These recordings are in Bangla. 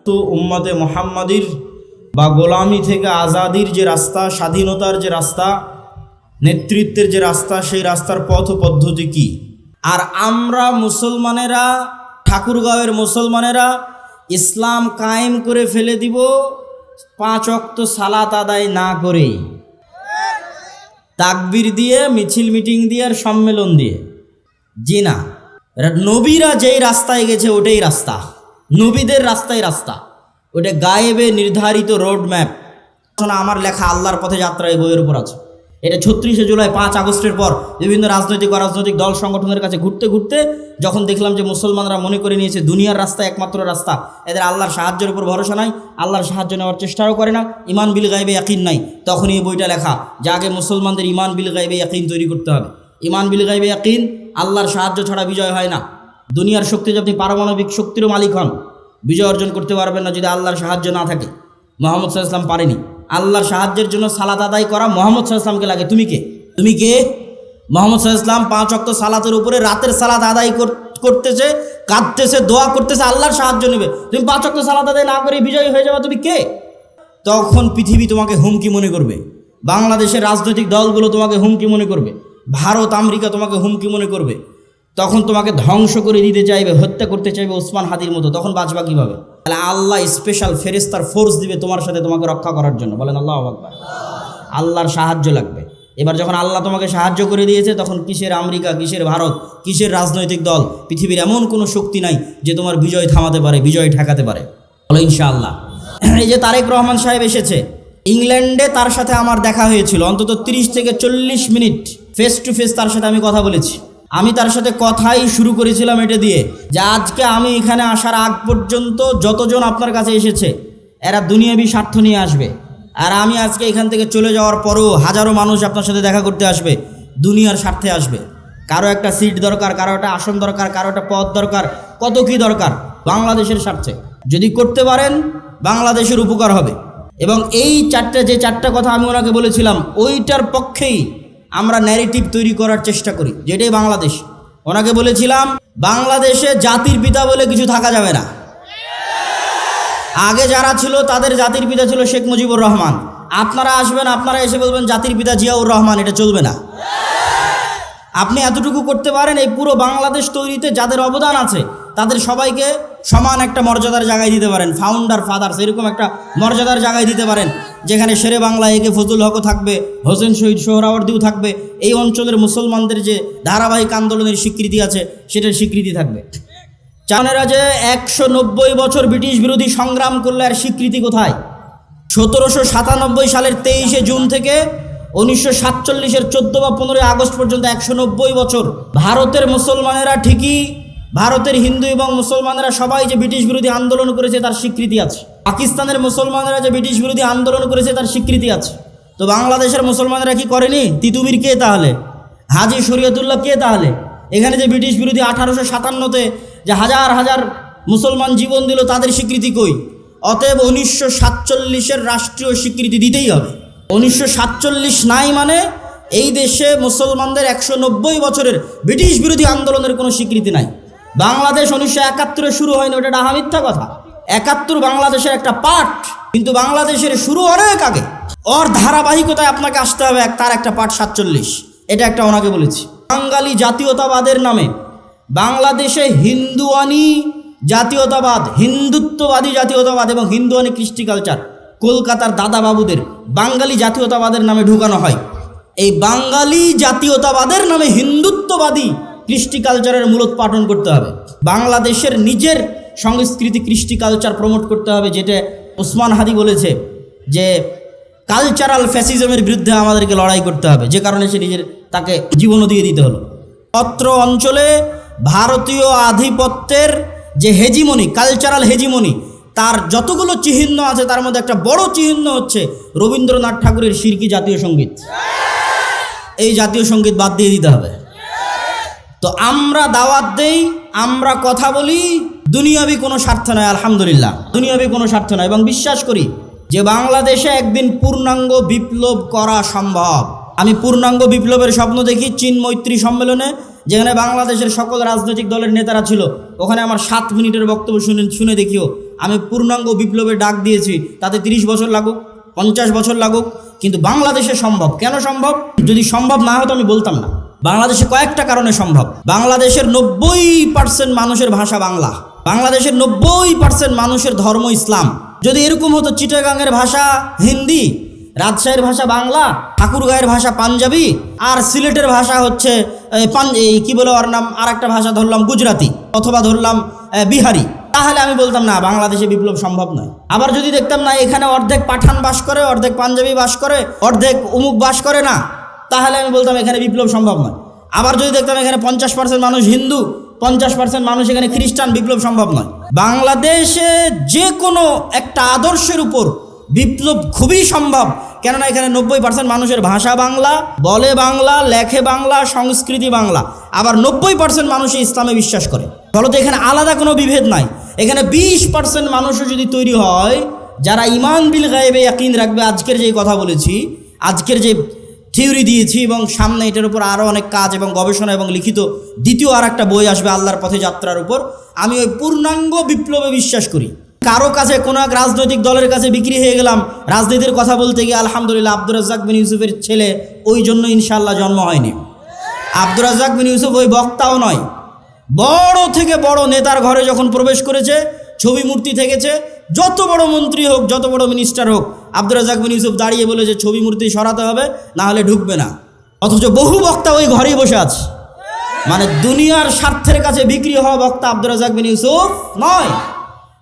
তো উম্মতে মুহাম্মাদির বা গোলামি থেকে আজাদির যে রাস্তা, স্বাধীনতার যে রাস্তা, নেতৃত্বের যে রাস্তা, সেই রাস্তার পথ পদ্ধতি কি। আর আমরা মুসলমানেরা, ঠাকুরগাঁওয়ের মুসলমানেরা ইসলাম কায়েম করে ফেলে দিব 5 ওয়াক্ত সালাত আদায় না করেই, তাকবীর দিয়ে, মিছিল মিটিং দিয়ে আর সম্মেলন দিয়ে। জি না, নবীরা যেই রাস্তায় গেছে ওটাই রাস্তা, নবীদের রাস্তায় রাস্তা, ওটা গায়েবে নির্ধারিত রোড ম্যাপ। আমার লেখা আল্লাহর পথে যাত্রা এই বইয়ের উপর আছে। এটা 36শে জুলাই 5 আগস্টের পর বিভিন্ন রাজনৈতিক অরাজনৈতিক দল সংগঠনের কাছে ঘুরতে ঘুরতে যখন দেখলাম যে মুসলমানরা মনে করে নিয়েছে দুনিয়ার রাস্তা একমাত্র রাস্তা, এদের আল্লাহর সাহায্যের উপর ভরসা নাই, আল্লাহর সাহায্য নেওয়ার চেষ্টাও করে না, ইমান বিল গায়বে ইয়াকিন নাই, তখন এই বইটা লেখা যে আগে মুসলমানদের ইমান বিল গায়বে ইয়াকিন তৈরি করতে হবে। ইমান বিল গায়বে ইয়াকিন, আল্লাহর সাহায্য ছাড়া বিজয় হয় না। দুনিয়ার শক্তি, যদি পারমাণবিক শক্তিরও মালিক হন, বিজয় অর্জন করতে পারবেন না যদি আল্লাহর সাহায্য না থাকে। মুহাম্মদ সাল্লাল্লাহু আলাইহি ওয়াসাল্লাম পারেনি। আল্লাহর সাহায্যের জন্য সালাত আদায় করা মুহাম্মদ সাল্লাল্লাহু আলাইহি ওয়াসাল্লামকে লাগে। তুমি কে? তুমি কে? মুহাম্মদ সাল্লাল্লাহু আলাইহি ওয়াসাল্লাম 5 ওয়াক্ত সালাতের উপরে রাতের সালাত আদায় করতেছে, কাঁদতেছে, দোয়া করতেছে, আল্লাহর সাহায্য নেবে। তুমি 5 ওয়াক্ত সালাত আদায় না করে বিজয়ী হয়ে যাবে, তুমি কে? তখন পৃথিবী তোমাকে হুমকি মনে করবে, বাংলাদেশের রাজনৈতিক দলগুলো তোমাকে হুমকি মনে করবে, ভারত আমেরিকা তোমাকে হুমকি মনে করবে, তখন তোমাকে ধ্বংস করে দিতে চাইবে, হত্যা করতে চাইবে ওসমান হাদির মতো। তখন বাঁচবা কীভাবে? তাহলে আল্লাহ স্পেশাল ফেরেশতার ফোর্স দিবে তোমার সাথে, তোমাকে রক্ষা করার জন্য। বলেন আল্লাহু আকবার। আল্লাহর সাহায্য লাগবে। এবার যখন আল্লাহ তোমাকে সাহায্য করে দিয়েছে, তখন কিসের আমেরিকা, কিসের ভারত, কিসের রাজনৈতিক দল, পৃথিবীর এমন কোনো শক্তি নাই যে তোমার বিজয় থামাতে পারে, বিজয় ঠেকাতে পারে। বলো ইনশাআল্লাহ। এই যে তারেক রহমান সাহেব এসেছে, ইংল্যান্ডে তার সাথে আমার দেখা হয়েছিল, অন্তত 30 থেকে 40 মিনিট ফেস টু ফেস তার সাথে আমি কথা বলেছি। আমি তার সাথে কথাই শুরু করেছিলাম এটা দিয়ে যে আজকে আমি এখানে আসার আগ পর্যন্ত যতজন আপনার কাছে এসেছে এরা দুনিয়াবি স্বার্থ নিয়ে আসবে, আর আমি আজকে এখান থেকে চলে যাওয়ার পরও হাজারো মানুষ আপনার সাথে দেখা করতে আসবে, দুনিয়ার স্বার্থে আসবে। কারো একটা সিট দরকার, কারো একটা আসন দরকার, কারো একটা পদ দরকার, কত কি দরকার, বাংলাদেশের স্বার্থে যদি করতে পারেন বাংলাদেশের উপকার হবে। এবং এই যে চারটা কথা আমি ওনাকে বলেছিলাম, ওইটার পক্ষেই আমরা ন্যারেটিভ তৈরি করার চেষ্টা করি, যেটাই বাংলাদেশ। ওনাকে বলেছিলাম বাংলাদেশে জাতির পিতা বলে কিছু থাকা যাবে না। আগে যারা ছিল তাদের জাতির পিতা ছিল শেখ মুজিবুর রহমান। আপনারা আসবেন, আপনারা এসে বলবেন জাতির পিতা জিয়াউর রহমান, এটা চলবে না। আপনি এতটুকু করতে পারেন, এই পুরো বাংলাদেশ তৈরিতে যাদের অবদান আছে তাদের সবাইকে সমান একটা মর্যাদার জায়গায় দিতে পারেন, ফাউন্ডার ফাদার্স এরকম একটা মর্যাদার জায়গায় দিতে পারেন, যেখানে শেরে বাংলা একে ফজলুল হকও থাকবে, হোসেন শহীদ সোহরাওয়ার্দীও থাকবে, এই অঞ্চলের মুসলমানদের যে ধারাবাহিক আন্দোলনের স্বীকৃতি আছে সেটার স্বীকৃতি থাকবে। চানেরা যে 190 বছর ব্রিটিশ বিরোধী সংগ্রাম করলে আর স্বীকৃতি কোথায়? 1797 সালের 23শে জুন থেকে 1947-এর 14 বা 15 আগস্ট পর্যন্ত 190 বছর ভারতের মুসলমানেরা, ঠিকই ভারতের হিন্দু এবং মুসলমানেরা সবাই যে ব্রিটিশ বিরোধী আন্দোলন করেছে তার স্বীকৃতি আছে। পাকিস্তানের মুসলমানেরা যে ব্রিটিশ বিরোধী আন্দোলন করেছে তার স্বীকৃতি আছে। তো বাংলাদেশের মুসলমানেরা কি করেনি? তিতুমির কে তাহলে? হাজী শরীয়তুল্লাহ কে তাহলে? এখানে যে ব্রিটিশ বিরোধী 1857-তে যে হাজার হাজার মুসলমান জীবন দিল তাদের স্বীকৃতি কই? অতএব 1947-এর রাষ্ট্রীয় স্বীকৃতি দিতেই হবে। 1947 নাই মানে এই দেশে মুসলমানদের 190 বছরের ব্রিটিশ বিরোধী আন্দোলনের কোনো স্বীকৃতি নাই। বাংলাদেশ 1971-এ শুরু হয়নি, ওটা ডাহা মিথ্যা কথা। 71 বাংলাদেশের একটা পার্ট, কিন্তু বাংলাদেশের শুরু অনেক আগে। ওর ধারাবাহিকতায় আপনাকে আসতে হবে, তার একটা পার্ট 47, এটা একটা ওনাকে বলেছি। বাঙালি জাতীয়তাবাদের নামে বাংলাদেশে হিন্দুয়ানি জাতীয়তাবাদ, হিন্দুত্ববাদী জাতীয়তাবাদ এবং হিন্দুয়ানি কৃষ্টি কালচার কলকাতার দাদাবাবুদের বাঙালি জাতীয়তাবাদের নামে ঢুকানো হয়। এই বাঙালি জাতীয়তাবাদের নামে হিন্দুত্ববাদী কৃষ্টি কালচারের মূলোৎপাটন করতে হবে। বাংলাদেশের নিজের সংস্কৃতি কৃষ্টি কালচার প্রমোট করতে হবে, যেটা ওসমান হাদি বলেছে যে কালচারাল ফ্যাসিজমের বিরুদ্ধে আমাদেরকে লড়াই করতে হবে, যে কারণে সে তাকে জীবনও দিয়ে দিতে হলো। অত্র অঞ্চলে ভারতীয় আধিপত্যের যে হেজিমনি, কালচারাল হেজিমনি, তার যতগুলো চিহ্ন আছে তার মধ্যে একটা বড় চিহ্ন হচ্ছে রবীন্দ্রনাথ ঠাকুরের শিরকি জাতীয় সঙ্গীত। এই জাতীয় সঙ্গীত বাদ দিয়ে দিতে হবে। তো আমরা দাওয়াত দেই, আমরা কথা বলি, দুনিয়াবি কোনো স্বার্থ নয়, আলহামদুলিল্লাহ দুনিয়াবি কোনো স্বার্থ নয়, এবং বিশ্বাস করি যে বাংলাদেশে একদিন পূর্ণাঙ্গ বিপ্লব করা সম্ভব। আমি পূর্ণাঙ্গ বিপ্লবের স্বপ্ন দেখি চীন মৈত্রী সম্মেলনে, যেখানে বাংলাদেশের সকল রাজনৈতিক দলের নেতারা ছিল। ওখানে আমার 7 মিনিটের বক্তব্য শুনে দেখিও আমি পূর্ণাঙ্গ বিপ্লবের ডাক দিয়েছি, তাতে 30 বছর লাগুক, 50 বছর লাগুক, কিন্তু বাংলাদেশে সম্ভব। কেন সম্ভব? যদি সম্ভব না হতো আমি বলতাম না। বাংলাদেশে কয়েকটা কারণে সম্ভব। বাংলাদেশের 90% মানুষের ভাষা বাংলা, বাংলাদেশের 90% মানুষের ধর্ম ইসলাম। যদি এরকম হতো চিটাগাংয়ের ভাষা হিন্দি, রাজশাহীর ভাষা বাংলা, ঠাকুরগাঁয়ের ভাষা পাঞ্জাবি, আর সিলেটের ভাষা হচ্ছে কি বলে ওর নাম, আর একটা ভাষা ধরলাম গুজরাতি অথবা ধরলাম বিহারি, তাহলে আমি বলতাম না বাংলাদেশে বিপ্লব সম্ভব নয়। আবার যদি দেখতাম না এখানে অর্ধেক পাঠান বাস করে, অর্ধেক পাঞ্জাবি বাস করে, অর্ধেক অমুক বাস করে না, তাহলে আমি বলতাম এখানে বিপ্লব সম্ভব নয়। আবার যদি দেখতাম এখানে 50% মানুষ হিন্দু, 50% মানুষ এখানে খ্রিস্টান, বিপ্লব সম্ভব নয়। বাংলাদেশে যে কোনো একটা আদর্শের উপর বিপ্লব খুবই সম্ভব, কেননা এখানে 90% মানুষের ভাষা বাংলা, বলে বাংলা, লেখে বাংলা, সংস্কৃতি বাংলা, আবার 90% মানুষই ইসলামে বিশ্বাস করে। ফলত এখানে আলাদা কোনো বিভেদ নাই। এখানে 20% মানুষও যদি তৈরি হয় যারা ইমান বিল গায়েবে ইয়াকিন রাখবে, আজকের যে কথা বলেছি, আজকের যে থিওরি দিয়েছি, এবং সামনে এটার উপর আরও অনেক কাজ এবং গবেষণা এবং লিখিত দ্বিতীয় আর একটা বই আসবে আল্লাহর পথে যাত্রার উপর, আমি ওই পূর্ণাঙ্গ বিপ্লবে বিশ্বাস করি। কারো কাছে কোনো এক রাজনৈতিক দলের কাছে বিক্রি হয়ে গেলাম রাজনীতির কথা বলতে গিয়ে, আলহামদুলিল্লাহ আব্দুর রাজ্জাক বিন ইউসুফের ছেলে ওই জন্য ইনশাআল্লাহ জন্ম হয়নি। আব্দুর রাজ্জাক বিন ইউসুফ ওই বক্তাও নয়, বড় থেকে বড় নেতার ঘরে যখন প্রবেশ করেছে, ছবি মূর্তি থেকেছে, যত বড় মন্ত্রী হোক, যত বড় মিনিস্টার হোক, আব্দুর রাজ্জাক বিন ইউসুফ দাঁড়িয়ে বলেছে ছবি মূর্তি সরাতে হবে, না হলে ঢুকবে না। অথচ বহু বক্তা ওই ঘরেই বসে আছে। মানে দুনিয়ার স্বার্থের কাছে বিক্রি হওয়া বক্তা আব্দুর রাজ্জাক বিন ইউসুফ নয়।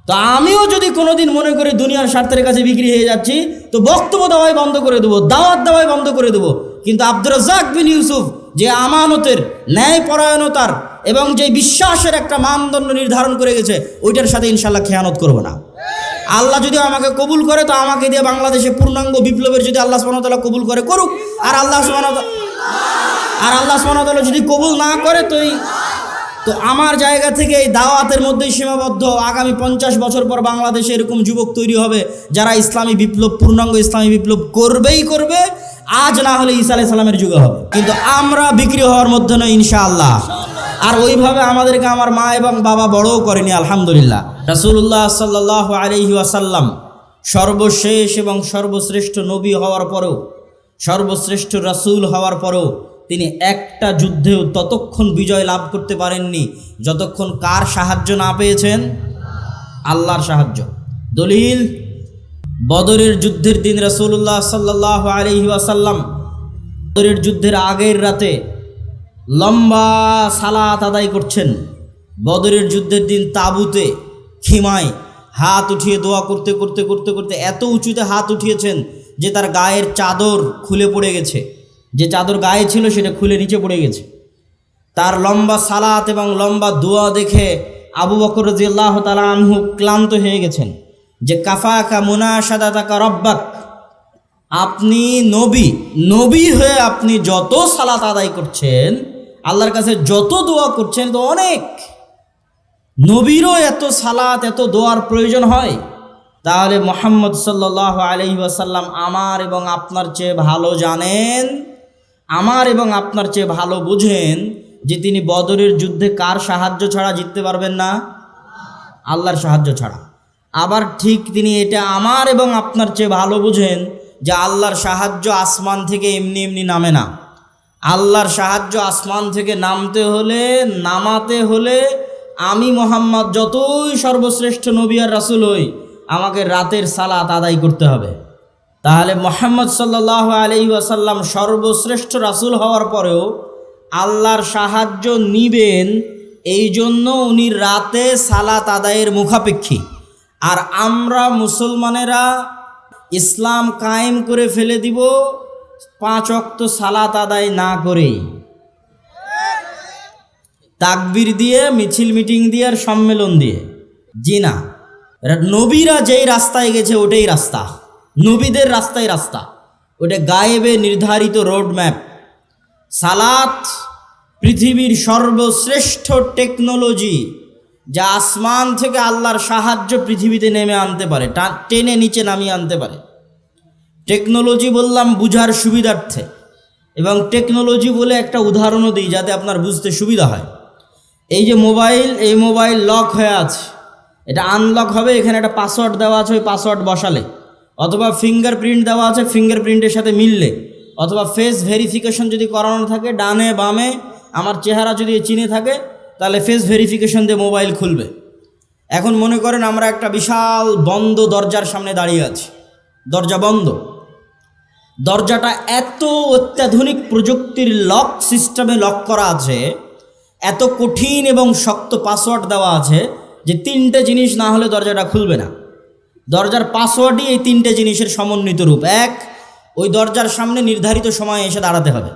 তো আমিও যদি কোনোদিন মনে করি দুনিয়ার স্বার্থের কাছে বিক্রি হয়ে যাচ্ছি, তো বক্তব্য দেওয়াই বন্ধ করে দেবো, দাওয়াত দেওয়াই বন্ধ করে দেবো। কিন্তু আব্দুর রাজ্জাক বিন ইউসুফ যে আমানতের, ন্যায়পরায়ণতার এবং যে বিশ্বাসের একটা মানদণ্ড নির্ধারণ করে গেছে, ওইটার সাথে ইনশাল্লাহ খেয়ানত করবো না। আল্লাহ যদি আমাকে কবুল করে, তো আমাকে দিয়ে বাংলাদেশে পূর্ণাঙ্গ বিপ্লবের যদি আল্লাহ সুবহানাহু ওয়া তাআলা কবুল করে, করুক। আর আল্লাহ সুবহানাহু ওয়া তাআলা যদি কবুল না করে, তো আমার জায়গা থেকে এই দাওয়াতের মধ্যেই সীমাবদ্ধ। আগামী 50 বছর পর বাংলাদেশে এরকম যুবক তৈরি হবে যারা ইসলামী বিপ্লব, পূর্ণাঙ্গ ইসলামী বিপ্লব করবেই করবে, আজ না হলে ঈসা আলাইহিস সালামের যুগে হবে। কিন্তু আমরা বিক্রি হওয়ার মধ্যে নই ইনশাআল্লাহ। আর ওইভাবে আমাদেরকে আমার মা এবং বাবা বড়ও করেনি, আলহামদুলিল্লাহ। রাসূলুল্লাহ সাল্লাল্লাহু আলাইহি ওয়াসাল্লাম সর্বশেষ এবং সর্বশ্রেষ্ঠ নবী হওয়ার পরেও, সর্বশ্রেষ্ঠ রাসূল হওয়ার পরেও তিনি একটা যুদ্ধেও ততক্ষণ বিজয় লাভ করতে পারেননি যতক্ষণ কার সাহায্য না পেয়েছেন? আল্লাহর সাহায্য। দলিল, বদরের যুদ্ধের দিন রাসূলুল্লাহ সাল্লাল্লাহু আলাইহি ওয়াসাল্লাম বদরের যুদ্ধের আগের রাতে লম্বা সালাত আদায় করছেন। বদরের যুদ্ধের দিন তাঁবুতে খিমায় হাত উঠিয়ে দোয়া করতে করতে করতে করতে এত উঁচুতে হাত উঠিয়েছেন যে তার গায়ের চাদর খুলে পড়ে গেছে। যে চাদর গায়ে ছিল সেটা খুলে নিচে পড়ে গেছে। তার লম্বা সালাত এবং লম্বা দোয়া দেখে আবু বকর রাদিয়াল্লাহু তাআলা আনহু ক্লান্ত হয়ে গেছেন। যে কাফাকা মুনাশাদাতাকা রব্বাক, আপনি নবী হয়ে আপনি যত সালাত আদায় করছেন, আল্লাহর কাছে যত দোয়া করছেন, তো অনেক। নবীরও এত সালাত, এত দোয়ার প্রয়োজন হয়, তাহলে মুহাম্মদ সাল্লাল্লাহু আলাইহি ওয়াসাল্লাম আমার এবং আপনার চেয়ে ভালো জানেন, আমার এবং আপনার চেয়ে ভালো বুঝেন যে তিনি বদরের যুদ্ধে কার সাহায্য ছাড়া জিততে পারবেন না? আল্লাহর সাহায্য ছাড়া। আবার ঠিক তিনি এটা আমার এবং আপনার চেয়ে ভালো বুঝেন যে আল্লাহর সাহায্য আসমান থেকে এমনি এমনি নামে না। আল্লাহর সাহায্য আসমান থেকে নামাতে হলে আমি মুহাম্মদ যতই সর্বশ্রেষ্ঠ নবী আর রাসূল হই, আমাকে রাতের সালাত আদায় করতে হবে। তাহলে মুহাম্মদ সাল্লাল্লাহু আলাইহি ওয়াসাল্লাম সর্বশ্রেষ্ঠ রাসূল হওয়ার পরেও আল্লাহর সাহায্য নিবেন, এই জন্য উনি রাতে সালাত আদায়ের মুখাপেক্ষী। আর আমরা মুসলমানেরা ইসলাম কায়েম করে ফেলে দিব 5 ওয়াক্ত সালাত আদায় না করেই, তাকবীর দিয়ে, মিছিল মিটিং দিয়ে আর সম্মেলন দিয়ে। জি না, নবীরা যেই রাস্তায় গেছে ওটাই রাস্তা, নবীদের রাস্তায় রাস্তা, ওটা গায়েবে নির্ধারিত রোড ম্যাপ। সালাত পৃথিবীর সর্বশ্রেষ্ঠ টেকনোলজি, যা আসমান থেকে আল্লাহর সাহায্য পৃথিবীতে নেমে আনতে পারে, টেনে নিচে নামিয়ে আনতে পারে। টেকনোলজি বললাম বুঝার সুবিধার্থে, এবং টেকনোলজি বলে একটা উদাহরণও দিই যাতে আপনার বুঝতে সুবিধা হয়। এই যে মোবাইল, এই মোবাইল লক হয়ে আছে, এটা আনলক হবে, এখানে একটা পাসওয়ার্ড দেওয়া আছে, ওই পাসওয়ার্ড বসালে, অথবা ফিঙ্গারপ্রিন্ট দেওয়া আছে, ফিঙ্গারপ্রিন্টের সাথে মিললে, অথবা ফেস ভেরিফিকেশন যদি করানো থাকে, ডানে বামে আমার চেহারা যদি চিনে থাকে, তাহলে ফেস ভেরিফিকেশন দিয়ে মোবাইল খুলবে। এখন মনে করেন আমরা একটা বিশাল বন্ধ দরজার সামনে দাঁড়িয়ে আছি, দরজা বন্ধ, দরজাটা এত অত্যাধুনিক প্রযুক্তির লক সিস্টেমে লক করা আছে, এত কঠিন এবং শক্ত পাসওয়ার্ড দেওয়া আছে যে 3টে জিনিস না হলে দরজাটা খুলবে না। দরজার পাসওয়ার্ডই এই 3টে জিনিসের সমন্বিত রূপ। এক, ওই দরজার সামনে নির্ধারিত সময়ে এসে দাঁড়াতে হবে,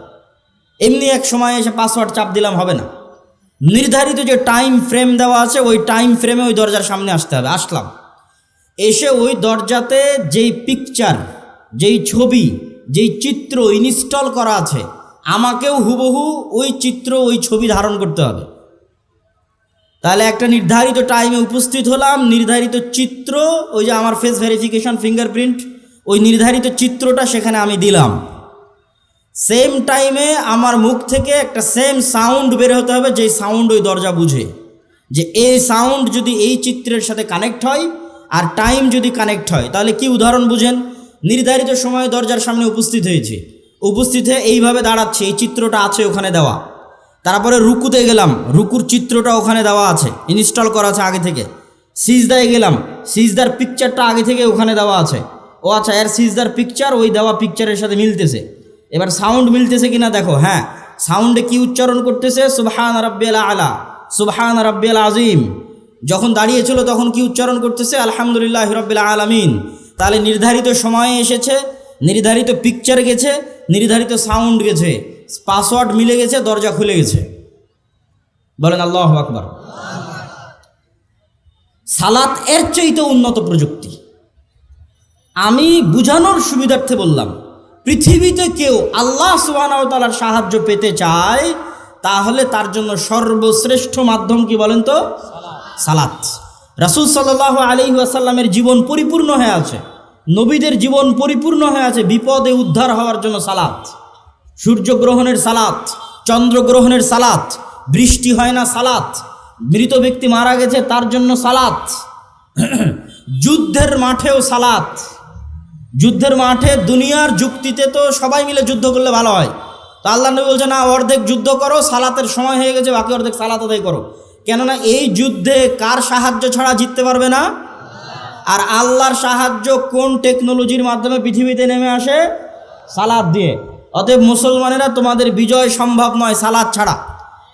এমনি এক সময়ে এসে পাসওয়ার্ড চাপ দিলাম হবে না, নির্ধারিত যে টাইম ফ্রেম দেওয়া আছে ওই টাইম ফ্রেমে ওই দরজার সামনে আসতে হবে। আসলাম, এসে ওই দরজাতে যেই পিকচার, যেই ছবি, যেই চিত্র ইনস্টল করা আছে, আমাকেও হুবহু ওই চিত্র ওই ছবি ধারণ করতে হবে। তাহলে একটা নির্ধারিত টাইমে উপস্থিত হলাম, নির্ধারিত চিত্র, ওই যে আমার ফেস ভেরিফিকেশন ফিঙ্গারপ্রিন্ট, ওই নির্ধারিত চিত্রটা সেখানে আমি দিলাম। সেম টাইমে আমার মুখ থেকে একটা সেম সাউন্ড বের হতে হবে, যেই সাউন্ড ওই দরজা বুঝে যে এই সাউন্ড যদি এই চিত্রের সাথে কানেক্ট হয় আর টাইম যদি কানেক্ট হয়, তাহলে কি উদাহরণ বুঝেন, নির্ধারিত সময়ে দরজার সামনে উপস্থিত হয়েছে, উপস্থিত হয়ে এইভাবে দাঁড়াচ্ছে, এই চিত্রটা আছে ওখানে দেওয়া। তারপরে রুকুতে গেলাম, রুকুর চিত্রটা ওখানে দেওয়া আছে, ইনস্টল করা আছে আগে থেকে। সিজদায় গেলাম, সিজদার পিকচারটা আগে থেকে ওখানে দেওয়া আছে। ও আচ্ছা, এর সিজদার পিকচার ওই দেওয়া পিকচারের সাথে মিলতেছে। এবার সাউন্ড মিলতেছে কিনা দেখো, হ্যাঁ, সাউন্ডে কি উচ্চারণ করতেছে, সুবহান রাব্বিয়াল আলা, সুবহান রাব্বিয়াল আজিম। যখন দাঁড়িয়েছিল তখন কি উচ্চারণ করতেছে, আলহামদুলিল্লাহি রাব্বিল আলামিন। তাহলে নির্ধারিত সময়ে এসেছে, নির্ধারিত পিকচার গেছে, নির্ধারিত সাউন্ড গেছে, পাসওয়ার্ড মিলে গেছে, দরজা খুলে গেছে। বলেন আল্লাহু আকবার। সালাত এর চাইতে উন্নত প্রযুক্তি। আমি বুঝানোর সুবিধার্থে বললাম, পৃথিবীতে কেউ আল্লাহ সুবহানাহু ওয়া তাআলার সাহায্য পেতে চায়, তাহলে তার জন্য সর্বশ্রেষ্ঠ মাধ্যম কি বলেন তো? সালাত। রাসূল সাল্লাল্লাহু আলাইহি ওয়াসাল্লামের জীবন পরিপূর্ণ হয়ে আছে, নবীদের জীবন পরিপূর্ণ হয়ে আছে বিপদে উদ্ধার হওয়ার জন্য সালাত। সূর্যগ্রহণের সালাত, চন্দ্রগ্রহণের সালাত, বৃষ্টি হয় না সালাত, মৃত ব্যক্তি মারা গেছে তার জন্য সালাত, যুদ্ধের মাঠেও সালাত। যুদ্ধের মাঠে দুনিয়ার যুক্তিতে তো সবাই মিলে যুদ্ধ করলে ভালো হয়, তো আল্লাহ নবী বলছে না, অর্ধেক যুদ্ধ করো, সালাতের সময় হয়ে গেছে, বাকি অর্ধেক সালাত আদায় করো। কেননা এই যুদ্ধে কার সাহায্য ছাড়া জিততে পারবে না? আর আল্লাহর সাহায্য কোন টেকনোলজির মাধ্যমে পৃথিবীতে নেমে আসে? সালাত দিয়ে। অতএব মুসলমানেরা, তোমাদের বিজয় সম্ভব নয় সালাত ছাড়া।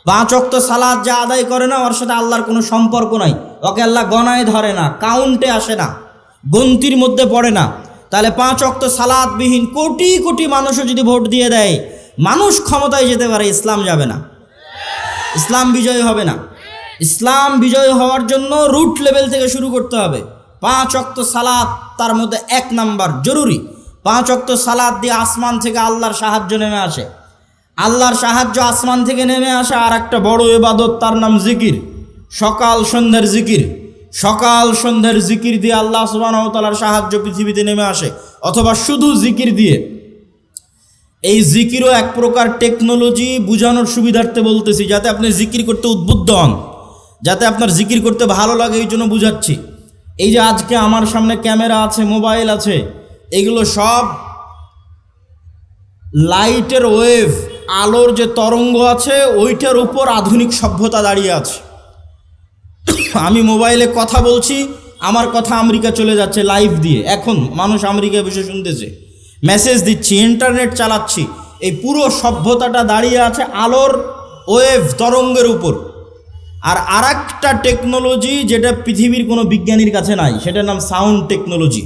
5 ওয়াক্ত সালাত যা আদায় করে না, ওর সাথে আল্লাহর কোনো সম্পর্ক নাই, ওকে আল্লাহ গণায় ধরে না, কাউন্টে আসে না, গন্তির মধ্যে পড়ে না। তাহলে 5 ওয়াক্ত সালাতবিহীন কোটি কোটি মানুষও যদি ভোট দিয়ে দেয়, মানুষ ক্ষমতায় যেতে পারে, ইসলাম যাবে না, ইসলাম বিজয় হবে না। ইসলাম বিজয় হওয়ার জন্য রুট লেভেল থেকে শুরু করতে হবে। 5 ওয়াক্ত সালাত তার মধ্যে 1 নাম্বার জরুরি। 5 ওয়াক্ত সালাত দিয়ে আসমান থেকে আল্লাহর সাহায্য নেমে আসে। আল্লাহর সাহায্য আসমান থেকে নেমে আসে আর একটা বড় ইবাদত, তার নাম জিকির। সকাল সন্ধ্যার জিকির, সকাল সন্ধ্যার জিকির দিয়ে আল্লাহ সুবহানাহু ওয়া তাআলার সাহায্য পৃথিবীতে নেমে আসে, অথবা শুধু জিকির দিয়ে। এই জিকিরও এক প্রকার টেকনোলজি, বুঝানোর সুবিধার্থে বলতেছি, যাতে আপনি জিকির করতে উদ্বুদ্ধ হন, যাতে আপনার জিকির করতে ভালো লাগে, এই জন্য বুঝাচ্ছি। এই যে আজকে আমার সামনে ক্যামেরা আছে, মোবাইল আছে, এগুলো সব লাইটের ওয়েভ, আলোর যে তরঙ্গ আছে ওইটার উপর আধুনিক সভ্যতা দাঁড়িয়ে আছে। আমি মোবাইলে কথা বলছি, আমার কথা আমেরিকা চলে যাচ্ছে লাইভ দিয়ে, এখন মানুষ আমেরিকায় বসে শুনতেছে, মেসেজ দিচ্ছি, ইন্টারনেট চালাচ্ছি, এই পুরো সভ্যতাটা দাঁড়িয়ে আছে আলোর ওয়েভ তরঙ্গের উপর। আর আরেকটা টেকনোলজি যেটা পৃথিবীর কোনো বিজ্ঞানীর কাছে নাই, সেটার নাম সাউন্ড টেকনোলজি।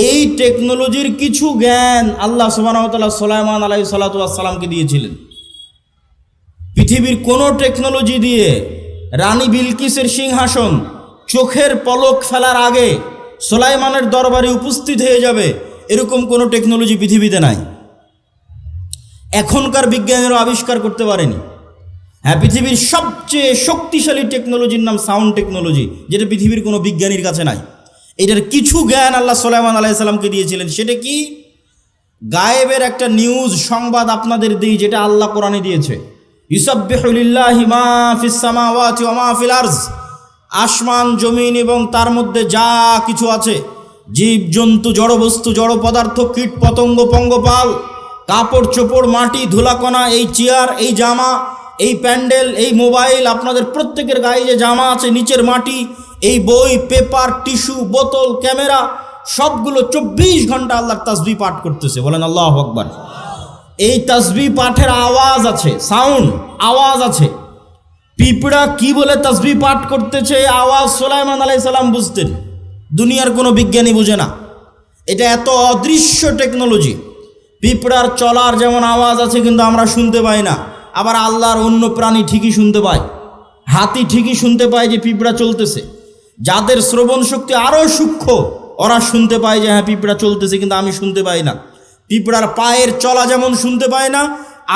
এই টেকনোলজির কিছু জ্ঞান আল্লাহ সুবহানাহু ওয়া তাআলা সুলাইমান আলাইহিস সালাতু ওয়াস সালামকে দিয়েছিলেন। পৃথিবীর কোনো টেকনোলজি দিয়ে রানী বিলকিসের সিংহাসন চোখের পলক ফেলার আগে সুলাইমানের দরবারে উপস্থিত হয়ে যাবে, এরকম কোনো টেকনোলজি পৃথিবীতে নাই। এখনকার বিজ্ঞানীরা আবিষ্কার করতে পারেনি। হ্যাঁ, পৃথিবীর সবচেয়ে শক্তিশালী টেকনোলজির নাম সাউন্ড টেকনোলজি, যেটা পৃথিবীর কোনো বিজ্ঞানীর কাছে নাই। এটার কিছু জ্ঞান আল্লাহ সুলাইমান আলাইহিস সালামকে দিয়েছিলেন। সেটা কি? গায়েবের একটা নিউজ সংবাদ আপনাদের দিই, যেটা আল্লাহ কোরআনে দিয়েছে। ইউসাব্বিহু লিল্লাহি মা ফিস সামাওয়াতি ওয়া মা ফিল আরজ। আসমান জমিন এবং তার মধ্যে যা কিছু আছে, জীব জন্তু, জড়বস্তু, জড় পদার্থ, কীট পতঙ্গ, পঙ্গপাল, কাপড় চোপড়, মাটি, ধুলাকণা, এই চেয়ার, এই জামা, এই প্যান্ডেল, এই মোবাইল, আপনাদের প্রত্যেকের গায়ে যে জামা আছে, নিচের মাটি, এই বই, পেপার, টিস্যু, বোতল, ক্যামেরা, সবগুলো 24 ঘন্টা আল্লাহর তাসবিহ পাঠ করতেছে। বলেন আল্লাহু আকবার। এই তাসবিহ পাঠের আওয়াজ আছে, সাউন্ড, আওয়াজ আছে। পিঁপড়া কি বলে তাসবিহ পাঠ করতেছে, আওয়াজ সুলাইমান আলাইহিস সালাম বুঝতেন, দুনিয়ার কোনো বিজ্ঞানী বুঝে না। এটা এত অদৃশ্য টেকনোলজি। পিঁপড়ার চলার যেমন আওয়াজ আছে কিন্তু আমরা শুনতে পাই না, আবার আল্লাহর অন্য প্রাণী ঠিকই শুনতে পায়। হাতি ঠিকই শুনতে পায় যে পিঁপড়া চলতেছে। যাদের শ্রবণ শক্তি আরও সূক্ষ্ম, ওরা শুনতে পায় যে হ্যাঁ পিঁপড়া চলতেছে, কিন্তু আমি শুনতে পাই না। পিঁপড়ার পায়ের চলা যেমন শুনতে পাই না,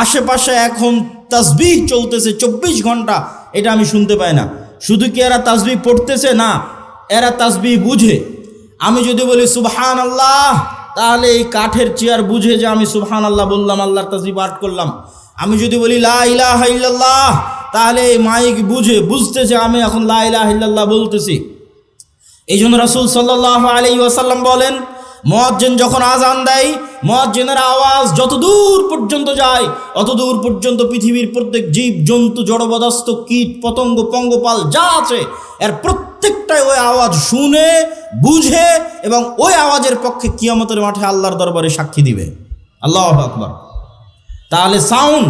আশেপাশে এখন তাসবিহ চলতেছে 24 ঘন্টা, এটা আমি শুনতে পাই না। শুধু কি এরা তাসবিহ পড়তেছে? না, এরা তাসবিহ বুঝে। আমি যদি বলি সুবহানাল্লাহ, তাহলে এই কাঠের চেয়ার বুঝে যে আমি সুবহানাল্লাহ বললাম, আল্লাহর তাসবিহ পাঠ করলাম। আমি যদি বলি লা ইলাহা ইল্লাল্লাহ, তাহলে এই মাইক বুঝতেছে আমি এখন লা ইলাহা ইল্লাল্লাহ বলতেছি। এই জন্য রাসূল সাল্লাল্লাহু আলাইহি ওয়াসাল্লাম বলেন, মুয়াজ্জিন যখন আজান দেয়, মুয়াজ্জিনের আওয়াজ যত দূর পর্যন্ত যায়, অত দূর পর্যন্ত পৃথিবীর প্রত্যেক জীব জন্তু, জড়বস্তু, কীট পতঙ্গ, পঙ্গপাল যা আছে, এর প্রত্যেকটাই ওই আওয়াজ শুনে, বুঝে এবং ওই আওয়াজের পক্ষে কিয়ামতের মাঠে আল্লাহর দরবারে সাক্ষী দিবে। আল্লাহু আকবার। তাহলে সাউন্ড,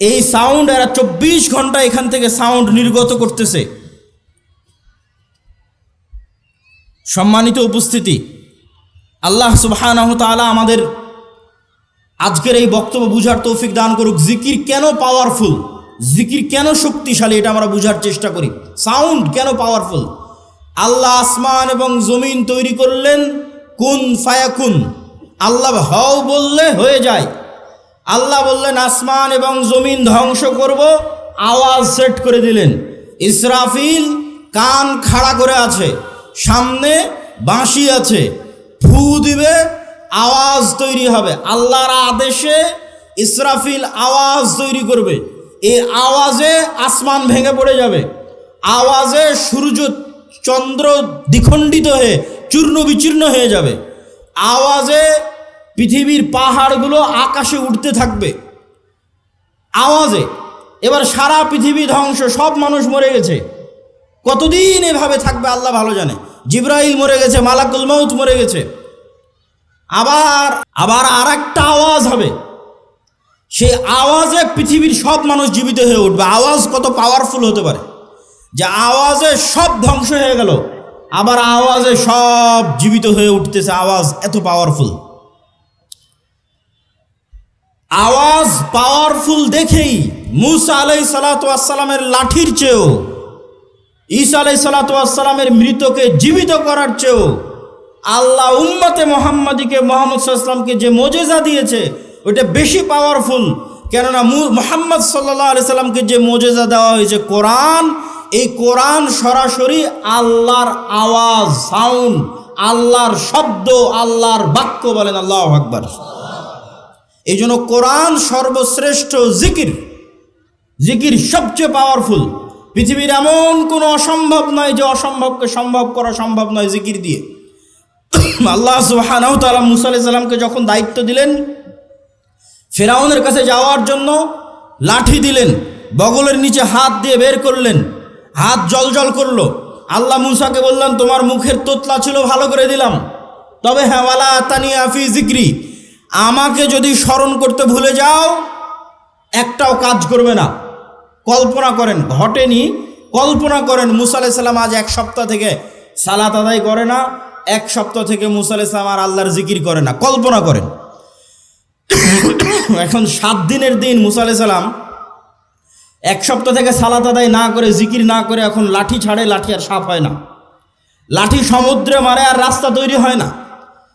এই সাউন্ড এরা 24 ঘন্টা এখান থেকে সাউন্ড নির্গত করতেছে। সম্মানিত উপস্থিতি, আল্লাহ সুবহানাহু তাআলা আমাদের আজকের এই বক্তব্য বুঝার তৌফিক দান করুক। জিকির কেন পাওয়ারফুল, জিকির কেন শক্তিশালী, এটা আমরা বুঝার চেষ্টা করি। সাউন্ড কেন পাওয়ারফুল? আল্লাহ আসমান এবং জমিন তৈরি করলেন কুন ফায়াকুন, আল্লাহ হও বললে হয়ে যায়। আল্লাহ বললেন আসমান এবং জমিন ধ্বংস করব, আওয়াজ সেট করে দিলেন। ইসরাফিল কান খাড়া করে আছে, সামনে বাঁশি আছে, ফু দিবে, আওয়াজ তৈরি হবে। আল্লাহর আদেশে ইসরাফিল আওয়াজ তৈরি করবে, এই আওয়াজে আসমান ভেঙে পড়ে যাবে, আওয়াজে সূর্য চন্দ্র দ্বিখণ্ডিত হয়ে চূর্ণ বিচূর্ণ হয়ে যাবে, আওয়াজে পৃথিবীর পাহাড়গুলো আকাশে উঠতে থাকবে, আওয়াজে। এবার সারা পৃথিবী ধ্বংস, সব মানুষ মরে গেছে। কতদিন এভাবে থাকবে আল্লাহ ভালো জানে। জিবরাইল মরে গেছে, মালাকুল মউত মরে গেছে। আবার আর একটা আওয়াজ হবে, সেই আওয়াজে পৃথিবীর সব মানুষ জীবিত হয়ে উঠবে। আওয়াজ কত পাওয়ারফুল হতে পারে যে আওয়াজে সব ধ্বংস হয়ে গেল, আবার আওয়াজে সব জীবিত হয়ে উঠতেছে। আওয়াজ এত পাওয়ারফুল। আওয়াজ পাওয়ারফুল দেখেই মূসা আলাইহিস সালাতু ওয়াস সালামের লাঠির চেয়েও, ঈসা আলাইহিস সালাতু ওয়াস সালামের মৃতকে জীবিত করার চেয়েও আল্লাহ উম্মতে মুহাম্মাদিকে, মুহাম্মদ সাল্লাল্লাহু আলাইহি ওয়াসাল্লামকে যে মুজিজা দিয়েছে ওটা বেশি পাওয়ারফুল। কেননা মুহাম্মদ সাল্লাল্লাহু আলাইহি ওয়াসাল্লামকে যে মুজিজা দেওয়া হয়েছে কোরআন, এই কোরআন সরাসরি আল্লাহর আওয়াজ, সাউন্ড, আল্লাহর শব্দ, আল্লাহর বাক্য। বলেন আল্লাহু আকবার। এই জন্য কোরআন সর্বশ্রেষ্ঠ জিকির, জিকির সবচেয়ে পাওয়ারফুল। পৃথিবীর এমন কোনো অসম্ভব নয় যে অসম্ভবকে সম্ভব করা সম্ভব নয় জিকির দিয়ে। আল্লাহ সুবহানাহু ওয়া তাআলা মূসা আলাইহিস সালামকে যখন দায়িত্ব দিলেন ফেরাউনের কাছে যাওয়ার জন্য, লাঠি দিলেন, বগলের নিচে হাত দিয়ে বের করলেন, হাত জলজল করলো। আল্লাহ মূসাকে বললেন তোমার মুখের তোতলা ছিল ভালো করে দিলাম, তবে হ্যাঁ ওয়ালা তানিয়া ফি যিকরি, আমাকে যদি স্মরণ করতে ভুলে যাও একটাও কাজ করবে না। কল্পনা করেন, ঘটেনি, কল্পনা করেন মূসা আলাইহিস সালাম আজ 1 সপ্তাহ থেকে সালাত আদায় করে না, 1 সপ্তাহ থেকে মূসা আলাইহিস সালাম আর আল্লাহর জিকির করে না। কল্পনা করেন। এখন 7 দিনের দিন মূসা আলাইহিস সালাম 1 সপ্তাহ থেকে সালাত আদায় না করে, জিকির না করে, এখন লাঠি ছাড়ে, লাঠি আর সাফ হয় না। লাঠি সমুদ্রে মারে আর রাস্তা তৈরি হয় না।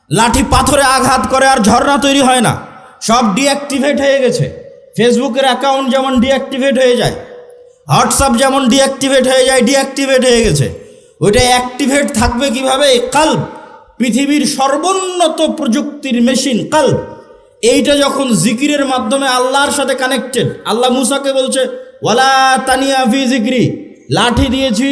লাঠি পাথরে আঘাত করে আর ঝর্ণা তৈরি হয় না। সব ডিঅ্যাক্টিভেট হয়ে গেছে। ফেসবুকের অ্যাকাউন্ট যেমন ডিঅ্যাক্টিভেট হয়ে যায়, হোয়াটসঅ্যাপ যেমন ডিঅ্যাক্টিভেট হয়ে যায়, ডিঅ্যাক্টিভেট হয়ে গেছে। ওইটা অ্যাক্টিভেট থাকবে কিভাবে? কাল্ব, পৃথিবীর সর্বোন্নত প্রযুক্তির মেশিন কাল্ব, এইটা যখন জিকিরের মাধ্যমে আল্লাহর সাথে কানেক্টেড। আল্লাহ মূসাকে বলছে ওয়ালা তানিয়া ফি যিকরি, লাঠি দিয়েছি,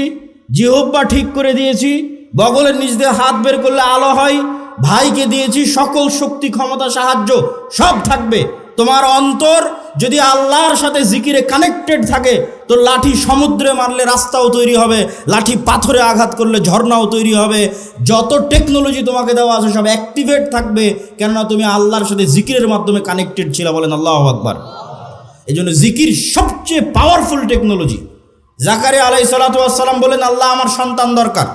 জিহ্বা ঠিক করে দিয়েছি, বগলের নিচ দিয়ে হাত বের করলে আলো হয়, ভাইকে দিয়েছি সকল শক্তি ক্ষমতা সাহায্য সব থাকবে। তোমার অন্তর যদি আল্লাহর সাথে জিকিরে কানেক্টেড থাকে, তো লাঠি সমুদ্রে মারলে রাস্তাও তৈরি হবে, লাঠি পাথরে আঘাত করলে ঝর্ণাও তৈরি হবে। যত টেকনোলজি তোমাকে দেওয়া আছে সব অ্যাক্টিভেট থাকবে, কেননা তুমি আল্লাহর সাথে জিকিরের মাধ্যমে কানেক্টেড ছিল। বলেন আল্লাহু আকবার। এই জন্য জিকির সবচেয়ে পাওয়ারফুল টেকনোলজি। জাকারিয়া আলাইহিস সালাতু ওয়াস সালাম বলেন, আল্লাহ আমার সন্তান দরকার।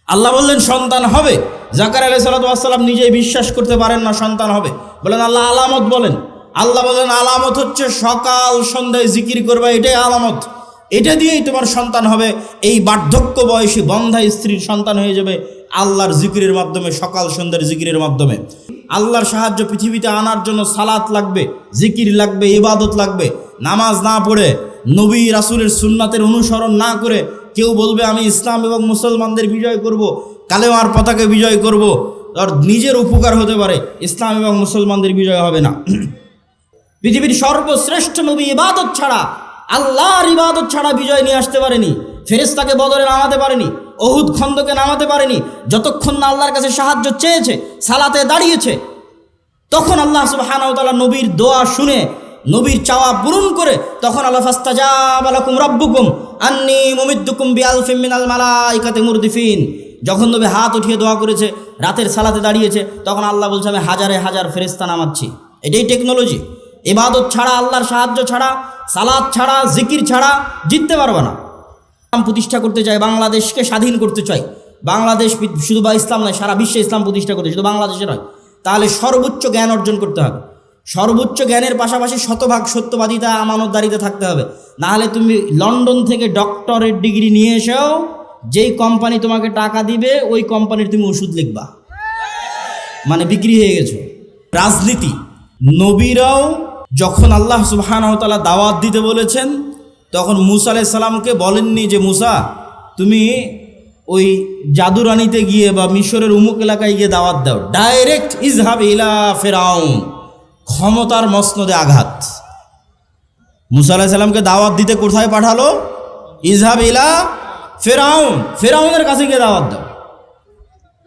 আল্লাহ বললেন সন্তান হবে। জাকারিয়া আলাইহিস সালাতু ওয়াস সালাম নিজেই বিশ্বাস করতে পারেন না সন্তান হবে। বলেন আল্লাহ আলামত বলেন। আল্লাহ বলেন আলামত হচ্ছে সকাল সন্ধ্যায় জিকির করবে, এটাই আলামত, এটা দিয়েই তোমার সন্তান হবে। এই বার্ধক্য বয়সী বন্ধা স্ত্রীর সন্তান হয়ে যাবে আল্লাহর জিকিরের মাধ্যমে, সকাল সন্ধ্যার জিকিরের মাধ্যমে। আল্লাহর সাহায্য পৃথিবীতে আনার জন্য সালাত লাগবে, জিকির লাগবে, ইবাদত লাগবে। নামাজ না পড়ে, নবী রাসূলের সুন্নাতের অনুসরণ না করে কেউ বলবে আমি ইসলাম এবং মুসলমানদের বিজয় করব, কালেমার পতাকা বিজয় করব, আর নিজের উপকার হতে পারে, ইসলাম এবং মুসলমানদের বিজয় হবে না। পৃথিবীর সর্বশ্রেষ্ঠ নবী ইবাদত ছাড়া, আল্লাহর ইবাদত ছাড়া বিজয় নিয়ে আসতে পারেনি। ফেরেশতাকে বদরে নামাতে পারেনি, উহুদ খন্দকে নামাতে পারেনি, যতক্ষণ না আল্লাহর কাছে সাহায্য চেয়েছে, সালাতে দাঁড়িয়েছে। তখন আল্লাহ সুবহানাহু ওয়া তাআলা নবীর দোয়া শুনে, নবীর চাওয়া পূরণ করে, তখন আল্লাহ ফাস্তাজাবা লাকুম রাব্বুকুম আন্নী মুমিদ্দুকুম বিআলফিম মিনাল মালাইকাতি মুরদিফিন। যখন নবী হাত উঠিয়ে দোয়া করেছে, রাতের সালাতে দাঁড়িয়েছে, তখন আল্লাহ বলছে আমি হাজারে হাজার ফেরেশতা নামাচ্ছি। এটাই টেকনোলজি। ইবাদত ছাড়া, আল্লাহর সাহায্য ছাড়া, সালাত ছাড়া, জিকির ছাড়া জিততে পারবে না। ইসলাম প্রতিষ্ঠা করতে চাই, বাংলাদেশকে স্বাধীন করতে চাই, বাংলাদেশ শুধু বা ইসলাম নয়, সারা বিশ্বে ইসলাম প্রতিষ্ঠা করতে, শুধু বাংলাদেশে নয়, তাহলে সর্বোচ্চ জ্ঞান অর্জন করতে হবে। সর্বোচ্চ জ্ঞানের পাশাপাশি শতভাগ সত্যবাদিতা, আমানতদারিতে থাকতে হবে। নাহলে তুমি লন্ডন থেকে ডক্টরেট ডিগ্রি নিয়ে এসেও যেই কোম্পানি তোমাকে টাকা দিবে ওই কোম্পানির তুমি ওষুধ লিখবা, মানে বিক্রি হয়ে গেছো। রাজনীতি, নবীরাও যখন আল্লাহ সুবহানাহু ওয়া তাআলা দাওয়াত দিতে বলেছেন, তখন মূসা আলাইহিস সালামকে বলেননি যে মূসা তুমি ওই জাদুরানিতে গিয়ে বা মিশরের উমুক এলাকায় গিয়ে দাওয়াত দাও। ডাইরেক্ট ইজহাব ইলা ফিরাউন, ক্ষমতার মসনদে আঘাত। মূসা আলাইহিস সালামকে দাওয়াত দিতে কোথায় পাঠালো? ইজহাব ইলা ফিরাউন, ফিরাউনের কাছে গিয়ে দাওয়াত দাও,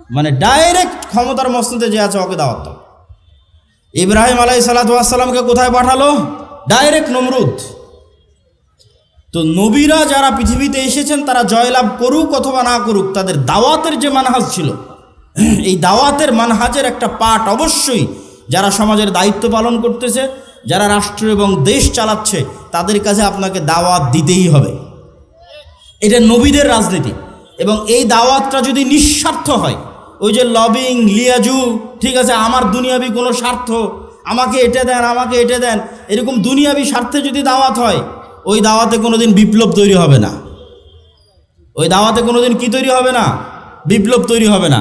মানে ডাইরেক্ট ক্ষমতার মসনদে যে আছে ওকে দাওয়াত দাও। ইব্রাহিম আলাইহিস সালাতু ওয়াস সালামকে কোথায় পাঠালো? ডাইরেক্ট নমরুদ। তো নবীরা যারা পৃথিবীতে এসেছেন তারা জয়লাভ করুক অথবা না করুক, তাদের দাওয়াতের যে মানহাজ ছিল, এই দাওয়াতের মানহাজের একটা পার্ট অবশ্যই যারা সমাজের দায়িত্ব পালন করতেছে, যারা রাষ্ট্র এবং দেশ চালাচ্ছে, তাদের কাছে আপনাকে দাওয়াত দিতেই হবে। এটা নবীদের রাজনীতি। এবং এই দাওয়াতটা যদি নিঃস্বার্থ হয়, ওই যে লবিং, লিয়াজু, ঠিক আছে আমার দুনিয়াবি কোনো স্বার্থ, আমাকে এটা দেন, আমাকে এটা দেন, এরকম দুনিয়াবি স্বার্থে যদি দাওয়াত হয়, ওই দাওয়াতে কোনোদিন বিপ্লব তৈরি হবে না। ওই দাওয়াতে কোনোদিন কি তৈরি হবে না? বিপ্লব তৈরি হবে না।